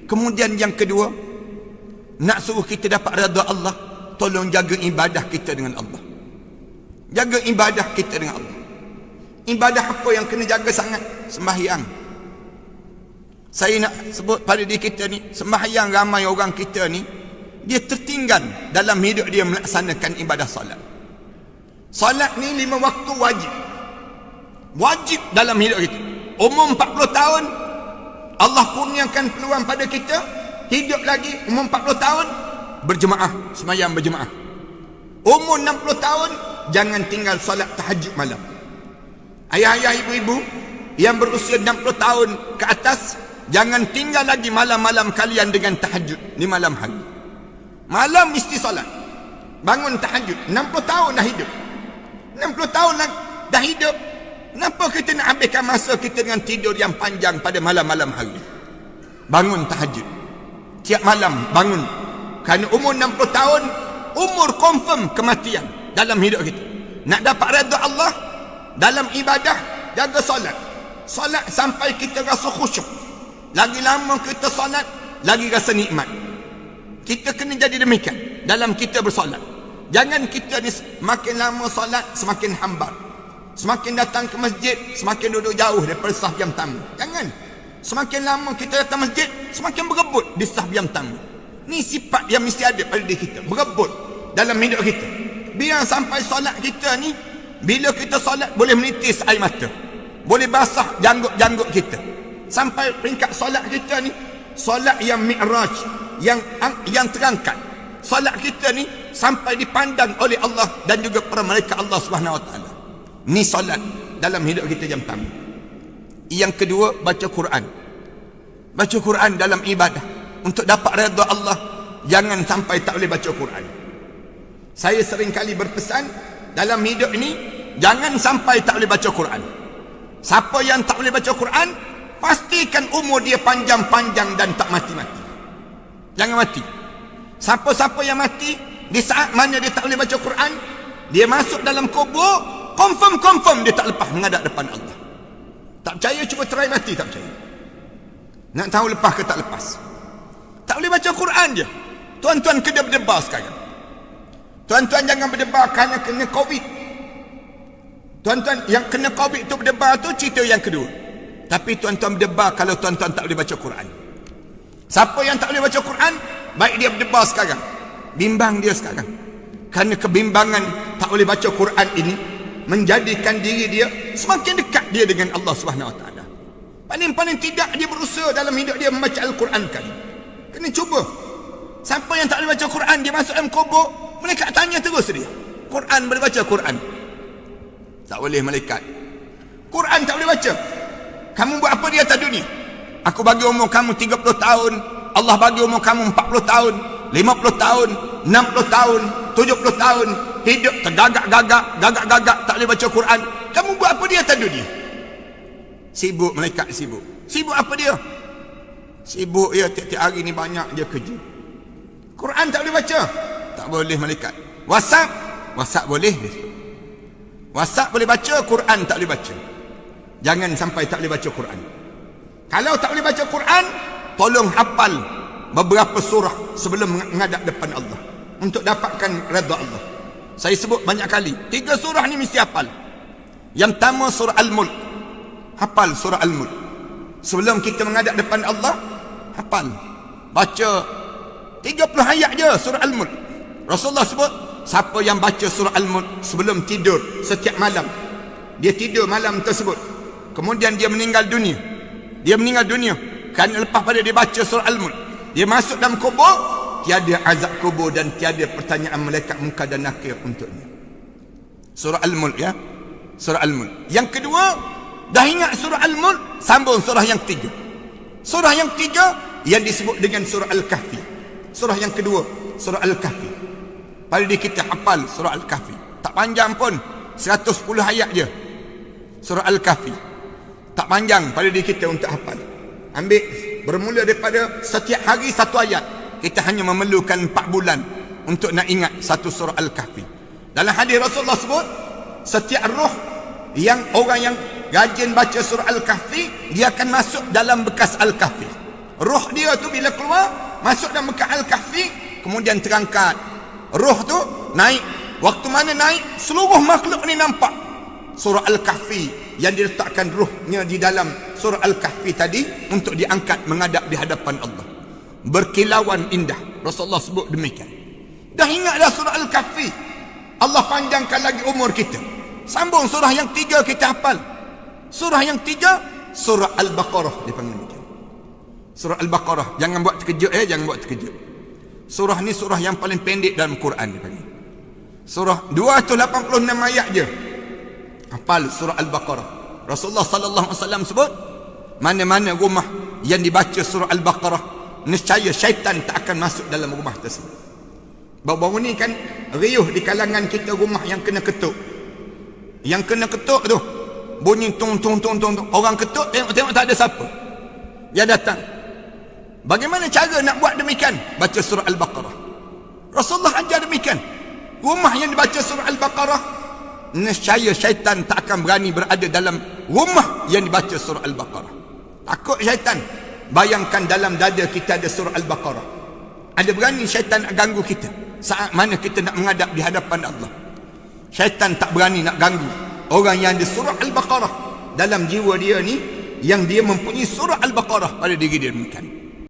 Kemudian yang kedua, nak suruh kita dapat redha Allah, tolong jaga ibadah kita dengan Allah. Jaga ibadah kita dengan Allah. Ibadah apa yang kena jaga sangat? Sembahyang. Saya nak sebut pada diri kita ni, sembahyang ramai orang kita ni, dia tertinggal dalam hidup dia melaksanakan ibadah solat. Solat ni 5 waktu wajib. Wajib dalam hidup kita. Umur 40 tahun, Allah kurniakan peluang pada kita, hidup lagi umur 40 tahun, berjemaah, sembahyang berjemaah. Umur 60 tahun, jangan tinggal solat tahajud malam. Ayah-ayah, ibu-ibu yang berusia 60 tahun ke atas, jangan tinggal lagi malam-malam kalian dengan tahajud di malam hari. Malam mesti solat. Bangun tahajud. 60 tahun dah hidup. 60 tahun dah hidup. Kenapa kita nak habiskan masa kita dengan tidur yang panjang pada malam-malam hari? Bangun tahajud. Tiap malam bangun. Kerana umur 60 tahun, umur confirm kematian dalam hidup kita. Nak dapat redha Allah dalam ibadah, jaga solat. Solat sampai kita rasa khusyuk. Lagi lama kita solat, lagi rasa nikmat. Kita kena jadi demikian dalam kita bersolat. Jangan kita ni makin lama solat, semakin hambar. Semakin datang ke masjid, semakin duduk jauh daripada saf yang tamu. Jangan. Semakin lama kita datang masjid, semakin berebut di saf yang tamu. Ni sifat yang mesti ada pada diri kita, berebut dalam hidup kita. Biar sampai solat kita ni, bila kita solat boleh menitis air mata, boleh basah janggut-janggut kita. Sampai peringkat solat kita ni, solat yang mi'raj, yang terangkat. Solat kita ni sampai dipandang oleh Allah dan juga para malaikat Allah Subhanahu Wa Taala. Ni solat dalam hidup kita yang pertama. Yang kedua, baca Quran. Baca Quran dalam ibadah. Untuk dapat redha Allah, jangan sampai tak boleh baca Quran. Saya sering kali berpesan dalam hidup ini, jangan sampai tak boleh baca Quran. Siapa yang tak boleh baca Quran, pastikan umur dia panjang-panjang dan tak mati-mati. Jangan mati. Siapa-siapa yang mati di saat mana dia tak boleh baca Quran, dia masuk dalam kubur, confirm dia tak lepas menghadap depan Allah. Tak percaya, cuba try mati, tak percaya. Nak tahu lepas ke tak lepas. Tak boleh baca Quran dia. Tuan-tuan kena berdebar sekarang. Tuan-tuan jangan berdebar kerana kena Covid. Tuan-tuan yang kena Covid tu berdebar tu cerita yang kedua. Tapi tuan-tuan berdebar kalau tuan-tuan tak boleh baca Quran. Siapa yang tak boleh baca Quran, baik dia berdebar sekarang. Bimbang dia sekarang. Kerana kebimbangan tak boleh baca Quran ini menjadikan diri dia semakin dekat dia dengan Allah Subhanahu Wa Taala. Paling-paling tidak dia berusaha dalam hidup dia membaca Al-Quran kali. Kena cuba. Siapa yang tak boleh baca Quran, dia masuk dalam kubur, malaikat tanya terus dia. Quran boleh baca Quran? Tak boleh malaikat. Quran tak boleh baca. Kamu buat apa di atas dunia? Aku bagi umur kamu 30 tahun, Allah bagi umur kamu 40 tahun, 50 tahun, 60 tahun, 70 tahun, hidup tergagak-gagak, tak boleh baca Quran. Kamu buat apa di atas dunia? Sibuk, malaikat sibuk. Sibuk apa dia? Sibuk ya, tiap-tiap hari ni banyak dia kerja. Quran tak boleh baca? Tak boleh malaikat. WhatsApp boleh. WhatsApp boleh baca, Quran tak boleh baca. Jangan sampai tak boleh baca Quran. Kalau tak boleh baca Quran, tolong hafal beberapa surah sebelum menghadap depan Allah untuk dapatkan redha Allah. Saya sebut banyak kali, 3 surah ni mesti hafal. Yang pertama surah Al-Mulk. Hafal surah Al-Mulk. Sebelum kita menghadap depan Allah, hafal. Baca 30 ayat je surah Al-Mulk. Rasulullah sebut, siapa yang baca surah Al-Mulk sebelum tidur setiap malam, dia tidur malam tersebut, kemudian dia meninggal dunia. Dia meninggal dunia kerana lepas pada dia baca surah Al-Mulk, dia masuk dalam kubur, tiada azab kubur dan tiada pertanyaan malaikat munkar dan nakir untuknya. Surah Al-Mulk ya. Surah Al-Mulk. Yang kedua, dah ingat surah Al-Mulk, sambung surah yang ketiga. Surah yang ketiga yang disebut dengan surah Al-Kahfi. Surah yang kedua, surah Al-Kahfi. Pada dia kita hafal surah Al-Kahfi. Tak panjang pun, 110 ayat je. Surah Al-Kahfi. Tak panjang pada diri kita untuk hafal. Ambil bermula daripada setiap hari 1 ayat. Kita hanya memerlukan 4 bulan untuk nak ingat satu surah Al-Kahfi. Dalam hadis Rasulullah sebut, setiap roh yang orang yang rajin baca surah Al-Kahfi, dia akan masuk dalam bekas Al-Kahfi. Roh dia tu bila keluar, masuk dalam Mekah Al-Kahfi, kemudian terangkat. Roh tu naik. Waktu mana naik, seluruh makhluk ni nampak surah Al-Kahfi yang diletakkan ruhnya di dalam surah Al-Kahfi tadi untuk diangkat menghadap di hadapan Allah. Berkilauan indah. Rasulullah sebut demikian. Dah ingat dah surah Al-Kahfi. Allah panjangkan lagi umur kita. Sambung surah yang 3 kita hafal. Surah yang 3, surah Al-Baqarah dipanggil demikian. Surah Al-Baqarah. Jangan buat terkejut jangan buat terkejut. Surah ni surah yang paling pendek dalam Quran dipanggil. Surah 286 ayat je. Hafal surah Al-Baqarah. Rasulullah sallallahu alaihi wasallam sebut, mana-mana rumah yang dibaca surah Al-Baqarah, nescaya syaitan tak akan masuk dalam rumah tersebut. Baru-baru ni kan riuh di kalangan kita rumah yang kena ketuk. Yang kena ketuk tu bunyi tung. Orang ketuk tengok tak ada siapa. Dia datang. Bagaimana cara nak buat demikian? Baca surah Al-Baqarah. Rasulullah ajar demikian. Rumah yang dibaca surah Al-Baqarah, nescaya syaitan tak akan berani berada dalam rumah yang dibaca surah Al-Baqarah. Takut syaitan. Bayangkan dalam dada kita ada surah Al-Baqarah. Ada berani syaitan nak ganggu kita saat mana kita nak menghadap di hadapan Allah? Syaitan tak berani nak ganggu orang yang ada surah Al-Baqarah dalam jiwa dia ni, yang dia mempunyai surah Al-Baqarah pada diri dia demikian.